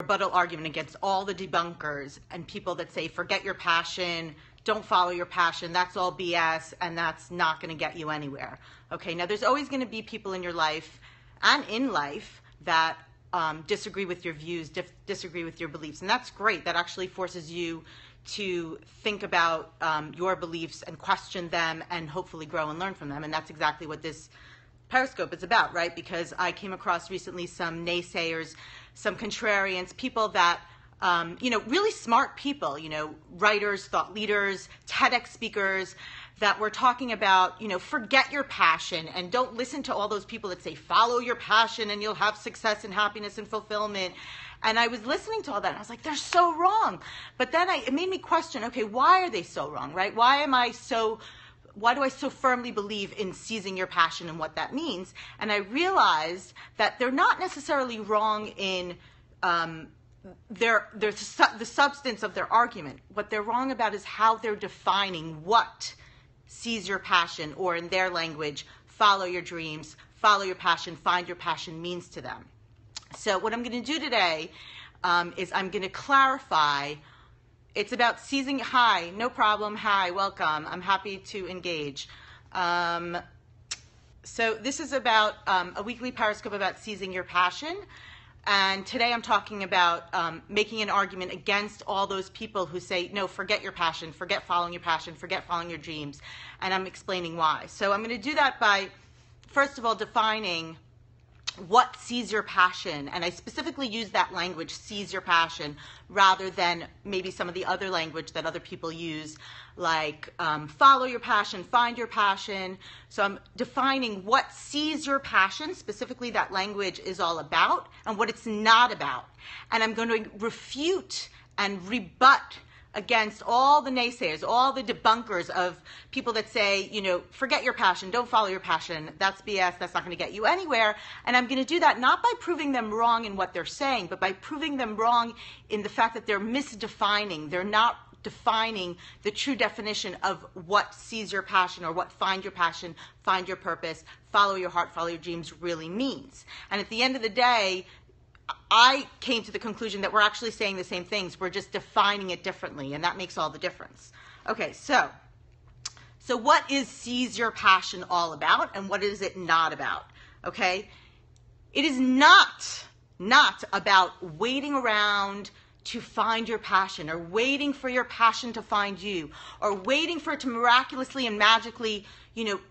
rebuttal argument against all the debunkers and people that say, forget your passion, don't follow your passion, that's all BS, and that's not going to get you anywhere. Okay, now there's always going to be people in your life and in life that disagree with your views, disagree with your beliefs, and that's great. That actually forces you to think about your beliefs and question them and hopefully grow and learn from them, and that's exactly what this Periscope is about, right? Because I came across recently some naysayers, some contrarians, people that, really smart people, writers, thought leaders, TEDx speakers that were talking about, forget your passion and don't listen to all those people that say, follow your passion and you'll have success and happiness and fulfillment. And I was listening to all that and I was like, they're so wrong. But then it made me question, okay, why are they so wrong, right? Why do I so firmly believe in seizing your passion and what that means? And I realized that they're not necessarily wrong in the substance of their argument. What they're wrong about is how they're defining what seize your passion, or in their language, follow your dreams, follow your passion, find your passion means to them. So what I'm going to do today is I'm going to clarify. It's about seizing. Hi, no problem. Hi, welcome. I'm happy to engage. So this is about a weekly Periscope about seizing your passion. And today I'm talking about making an argument against all those people who say, no, forget your passion, forget following your passion, forget following your dreams. And I'm explaining why. So I'm going to do that by, first of all, defining what seize your passion, and I specifically use that language, seize your passion, rather than maybe some of the other language that other people use, like follow your passion, find your passion. So I'm defining what seize your passion, specifically that language, is all about, and what it's not about. And I'm going to refute and rebut against all the naysayers, all the debunkers of people that say, forget your passion, don't follow your passion, that's BS, that's not going to get you anywhere. And I'm going to do that not by proving them wrong in what they're saying, but by proving them wrong in the fact that they're misdefining. They're not defining the true definition of what seize your passion or what find your passion, find your purpose, follow your heart, follow your dreams really means. And at the end of the day, I came to the conclusion that we're actually saying the same things. We're just defining it differently, and that makes all the difference. Okay, so what is seize your passion all about, and what is it not about? Okay, it is not about waiting around to find your passion, or waiting for your passion to find you, or waiting for it to miraculously and magically,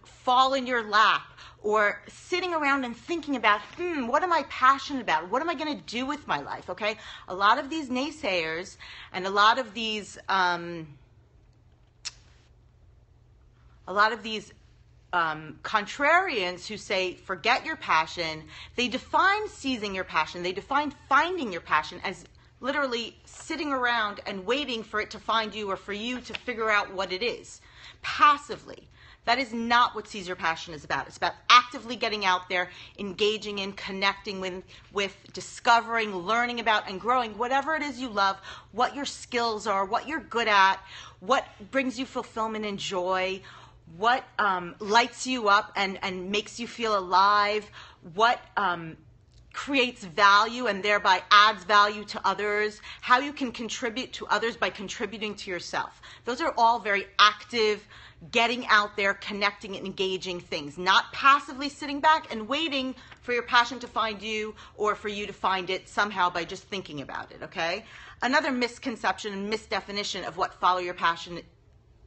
fall in your lap, or sitting around and thinking about, what am I passionate about? What am I going to do with my life? Okay, a lot of these naysayers and a lot of these contrarians who say forget your passion, they define seizing your passion, they define finding your passion as literally sitting around and waiting for it to find you or for you to figure out what it is passively. That is not what seize your passion is about. It's about actively getting out there, engaging in, connecting with, discovering, learning about, and growing whatever it is you love, what your skills are, what you're good at, what brings you fulfillment and joy, what lights you up and makes you feel alive, what creates value and thereby adds value to others, how you can contribute to others by contributing to yourself. Those are all very active, getting out there, connecting and engaging things, not passively sitting back and waiting for your passion to find you or for you to find it somehow by just thinking about it, okay? Another misconception and misdefinition of what follow your passion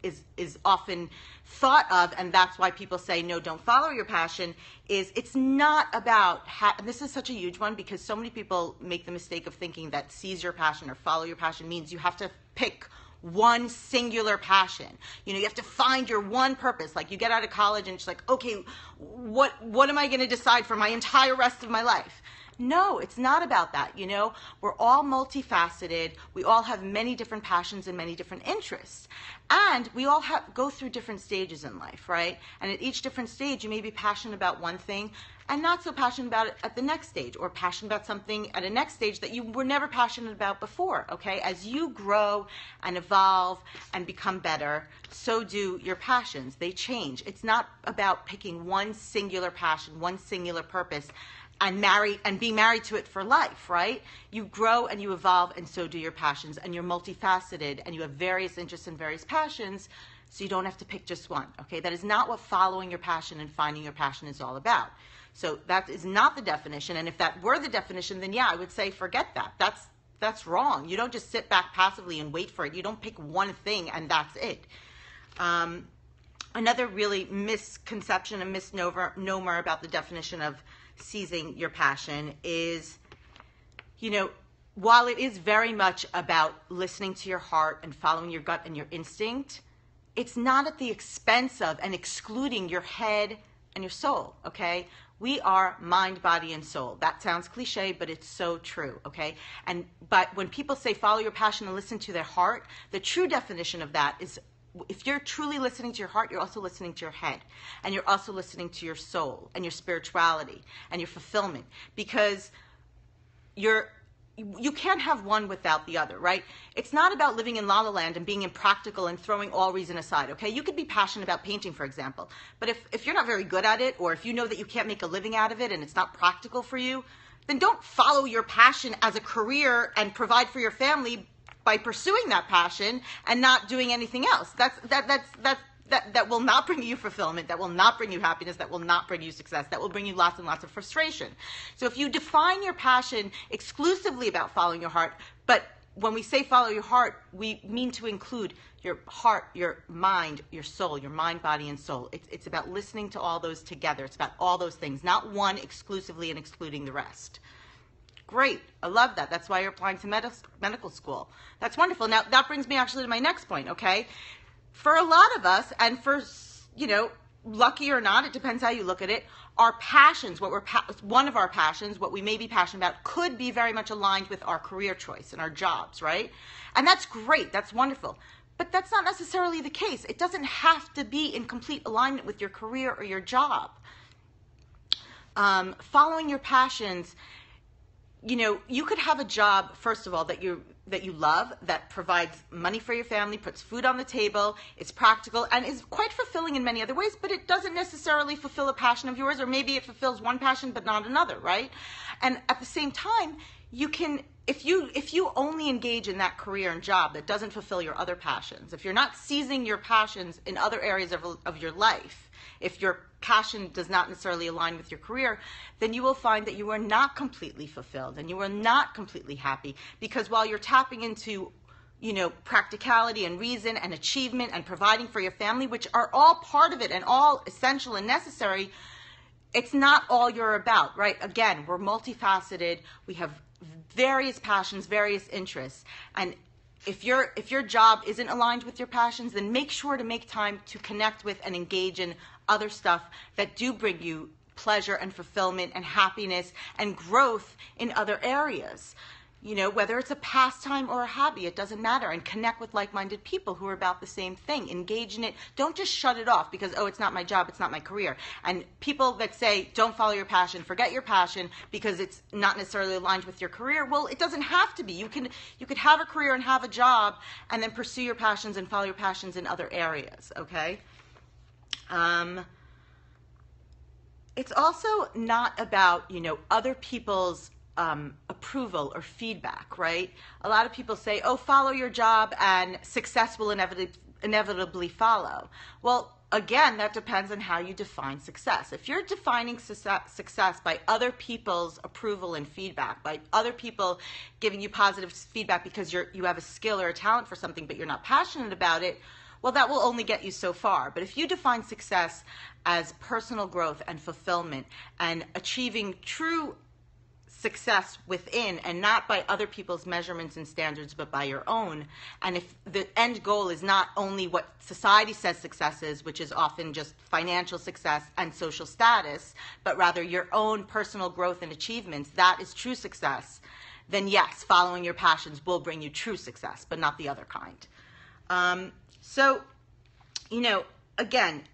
is often thought of, and that's why people say, no, don't follow your passion, is it's not about, and this is such a huge one because so many people make the mistake of thinking that seize your passion or follow your passion means you have to pick one singular passion. You have to find your one purpose. Like you get out of college and it's like, okay, what am I going to decide for my entire rest of my life? No, it's not about that. We're all multifaceted. We all have many different passions and many different interests. And we all go through different stages in life, right? And at each different stage, you may be passionate about one thing and not so passionate about it at the next stage, or passionate about something at a next stage that you were never passionate about before, okay? As you grow and evolve and become better, so do your passions. They change. It's not about picking one singular passion, one singular purpose, and be married to it for life, right? You grow and you evolve, and so do your passions, and you're multifaceted, and you have various interests and various passions, so you don't have to pick just one, okay? That is not what following your passion and finding your passion is all about. So that is not the definition, and if that were the definition, then yeah, I would say forget that. That's wrong. You don't just sit back passively and wait for it. You don't pick one thing and that's it. Another really misconception and misnomer about the definition of seizing your passion is, while it is very much about listening to your heart and following your gut and your instinct, it's not at the expense of and excluding your head and your soul, okay? We are mind, body, and soul. That sounds cliche, but it's so true, okay? But when people say follow your passion and listen to their heart, the true definition of that is if you're truly listening to your heart, you're also listening to your head, and you're also listening to your soul and your spirituality and your fulfillment, because you can't have one without the other, right? It's not about living in La La Land and being impractical and throwing all reason aside, okay? You could be passionate about painting, for example, but if you're not very good at it, or if you know that you can't make a living out of it and it's not practical for you, then don't follow your passion as a career and provide for your family by pursuing that passion and not doing anything else. That will not bring you fulfillment, that will not bring you happiness, that will not bring you success, that will bring you lots and lots of frustration. So if you define your passion exclusively about following your heart, but when we say follow your heart, we mean to include your heart, your mind, your soul, your mind, body, and soul. It's about listening to all those together. It's about all those things, not one exclusively and excluding the rest. Great. I love that. That's why you're applying to medical school. That's wonderful. Now, that brings me actually to my next point, okay? For a lot of us, and for, lucky or not, it depends how you look at it, our passions, one of our passions, what we may be passionate about, could be very much aligned with our career choice and our jobs, right? And that's great. That's wonderful. But that's not necessarily the case. It doesn't have to be in complete alignment with your career or your job. Following your passions, you could have a job, first of all, that you love, that provides money for your family, puts food on the table, is practical, and is quite fulfilling in many other ways, but it doesn't necessarily fulfill a passion of yours, or maybe it fulfills one passion but not another, right? And at the same time, you can, if you only engage in that career and job that doesn't fulfill your other passions, if you're not seizing your passions in other areas of your life, if your passion does not necessarily align with your career, then you will find that you are not completely fulfilled and you are not completely happy, because while you're tapping into, practicality and reason and achievement and providing for your family, which are all part of it and all essential and necessary, it's not all you're about, right? Again, we're multifaceted. We have various passions, various interests, and if your job isn't aligned with your passions, then make sure to make time to connect with and engage in other stuff that do bring you pleasure and fulfillment and happiness and growth in other areas. Whether it's a pastime or a hobby, it doesn't matter. And connect with like-minded people who are about the same thing. Engage in it. Don't just shut it off because, it's not my job, it's not my career. And people that say, don't follow your passion, forget your passion because it's not necessarily aligned with your career, well, it doesn't have to be. You could have a career and have a job and then pursue your passions and follow your passions in other areas, okay? It's also not about, other people's approval or feedback, right? A lot of people say, follow your job and success will inevitably follow. Well, again, that depends on how you define success. If you're defining success by other people's approval and feedback, by other people giving you positive feedback because you have a skill or a talent for something but you're not passionate about it, well, that will only get you so far. But if you define success as personal growth and fulfillment and achieving true success within and not by other people's measurements and standards but by your own, and if the end goal is not only what society says success is, which is often just financial success and social status, but rather your own personal growth and achievements, that is true success, then yes, following your passions will bring you true success, but not the other kind. So, again,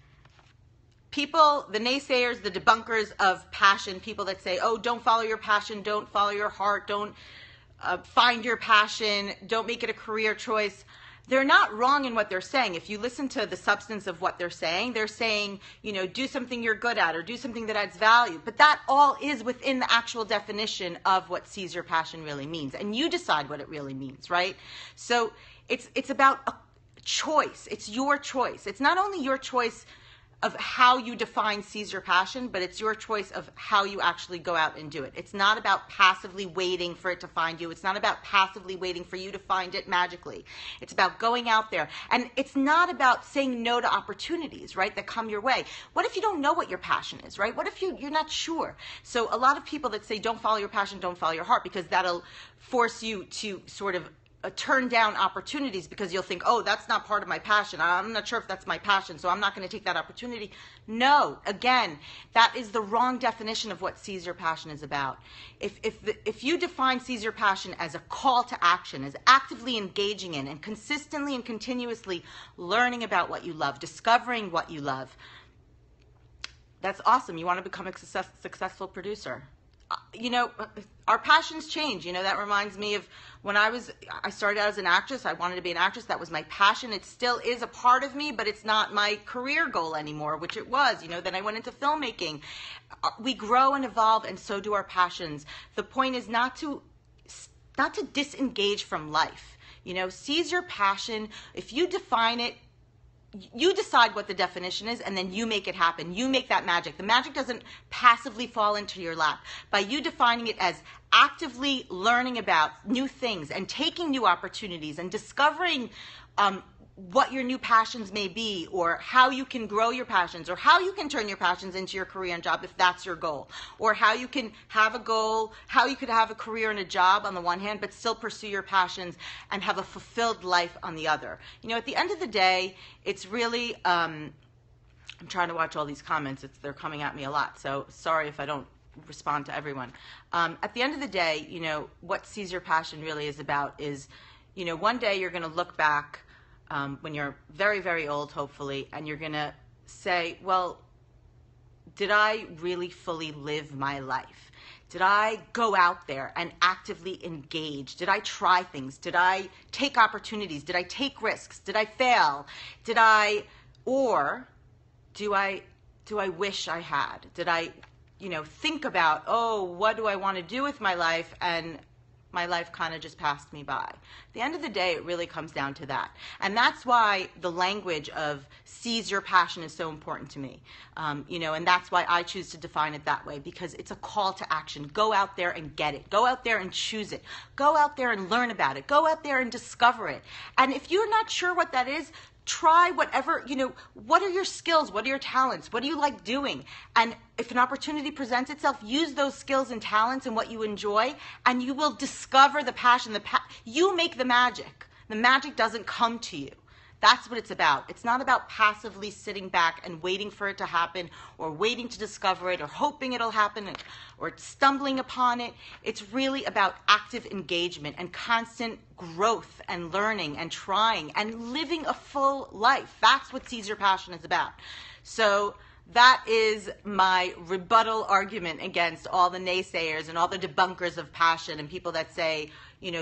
people, the naysayers, the debunkers of passion, people that say, don't follow your passion, don't follow your heart, don't find your passion, don't make it a career choice. they're not wrong in what they're saying. If you listen to the substance of what they're saying, do something you're good at or do something that adds value. But that all is within the actual definition of what seize your passion really means. And you decide what it really means, right? So it's about a choice. It's your choice. It's not only your choice of how you define seize your passion, but it's your choice of how you actually go out and do it. It's not about passively waiting for it to find you. It's not about passively waiting for you to find it magically. It's about going out there. And it's not about saying no to opportunities, right, that come your way. What if you don't know what your passion is, right? What if you're not sure? So a lot of people that say don't follow your passion, don't follow your heart, because that'll force you to sort of turn down opportunities because you'll think, oh, that's not part of my passion. I'm not sure if that's my passion, so I'm not going to take that opportunity. No, again, that is the wrong definition of what seize your passion is about. If you define seize your passion as a call to action, as actively engaging in and consistently and continuously learning about what you love, discovering what you love, that's awesome. You want to become a successful producer. Our passions change. That reminds me of when I started out as an actress. I wanted to be an actress. That was my passion. It still is a part of me, but it's not my career goal anymore, which it was. Then I went into filmmaking. We grow and evolve, and so do our passions. The point is not to disengage from life. Seize your passion. If you define it, you decide what the definition is, and then you make it happen. You make that magic. The magic doesn't passively fall into your lap. By you defining it as actively learning about new things and taking new opportunities and discovering what your new passions may be, or how you can grow your passions, or how you can turn your passions into your career and job if that's your goal, or how you can have a goal, how you could have a career and a job on the one hand but still pursue your passions and have a fulfilled life on the other. At the end of the day, it's really I'm trying to watch all these comments. They're coming at me a lot, so sorry if I don't respond to everyone. At the end of the day, what seize your passion really is about is, one day you're going to look back when you're very, very old, hopefully, and you're going to say, well, did I really fully live my life? Did I go out there and actively engage? Did I try things? Did I take opportunities? Did I take risks? Did I fail? Or do I wish I had? Did I, think about, oh, what do I want to do with my life? And my life kind of just passed me by. At the end of the day, it really comes down to that. And that's why the language of seize your passion is so important to me. And that's why I choose to define it that way, because it's a call to action. Go out there and get it. Go out there and choose it. Go out there and learn about it. Go out there and discover it. And if you're not sure what that is, try whatever, what are your skills? What are your talents? What do you like doing? And if an opportunity presents itself, use those skills and talents and what you enjoy, and you will discover the passion. You make the magic. The magic doesn't come to you. That's what it's about. It's not about passively sitting back and waiting for it to happen, or waiting to discover it, or hoping it'll happen, or stumbling upon it. It's really about active engagement and constant growth and learning and trying and living a full life. That's what Seize Your Passion is about. So that is my rebuttal argument against all the naysayers and all the debunkers of passion and people that say,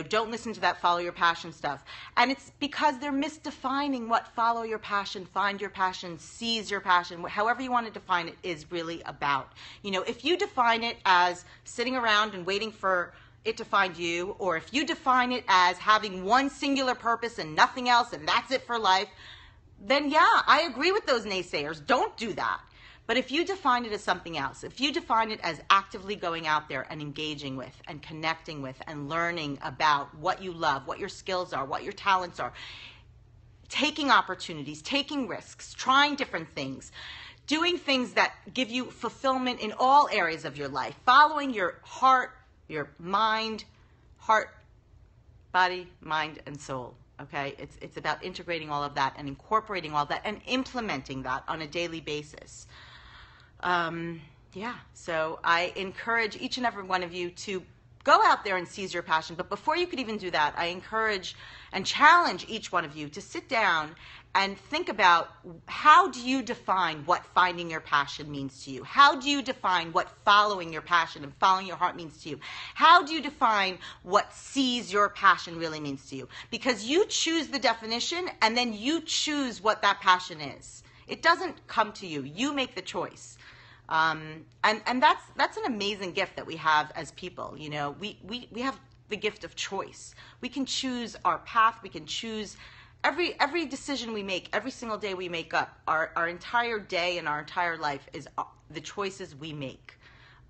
don't listen to that follow your passion stuff. And it's because they're misdefining what follow your passion, find your passion, seize your passion, however you want to define it, is really about. If you define it as sitting around and waiting for it to find you, or if you define it as having one singular purpose and nothing else and that's it for life, then yeah, I agree with those naysayers. Don't do that. But if you define it as something else, if you define it as actively going out there and engaging with and connecting with and learning about what you love, what your skills are, what your talents are, taking opportunities, taking risks, trying different things, doing things that give you fulfillment in all areas of your life, following your heart, your mind, body, mind, and soul. Okay, it's about integrating all of that and incorporating all that and implementing that on a daily basis. So I encourage each and every one of you to go out there and seize your passion. But before you could even do that, I encourage and challenge each one of you to sit down and think about, how do you define what finding your passion means to you? How do you define what following your passion and following your heart means to you? How do you define what seize your passion really means to you? Because you choose the definition, and then you choose what that passion is. It doesn't come to you. You make the choice. And that's an amazing gift that we have as people. You know, we have the gift of choice. We can choose our path. We can choose every decision we make, every single day we make up. Our entire day and our entire life is the choices we make.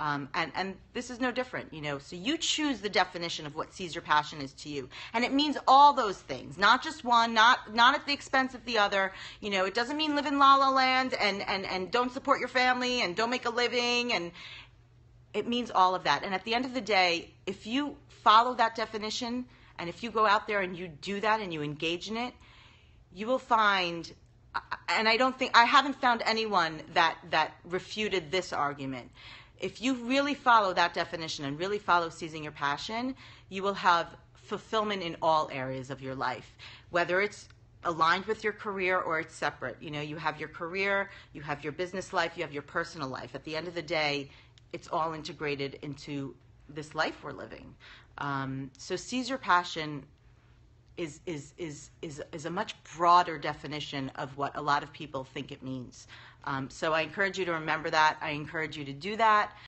And this is no different, you know. So you choose the definition of what seize your passion is to you. And it means all those things, not just one, not at the expense of the other. You know, it doesn't mean live in la la land and don't support your family and don't make a living. And it means all of that. And at the end of the day, if you follow that definition, and if you go out there and you do that and you engage in it, you will find, and I haven't found anyone that refuted this argument. If you really follow that definition and really follow seizing your passion, you will have fulfillment in all areas of your life, whether it's aligned with your career or it's separate. You know, you have your career, you have your business life, you have your personal life. At the end of the day, it's all integrated into this life we're living. So seize your passion is a much broader definition of what a lot of people think it means. So I encourage you to remember that. I encourage you to do that.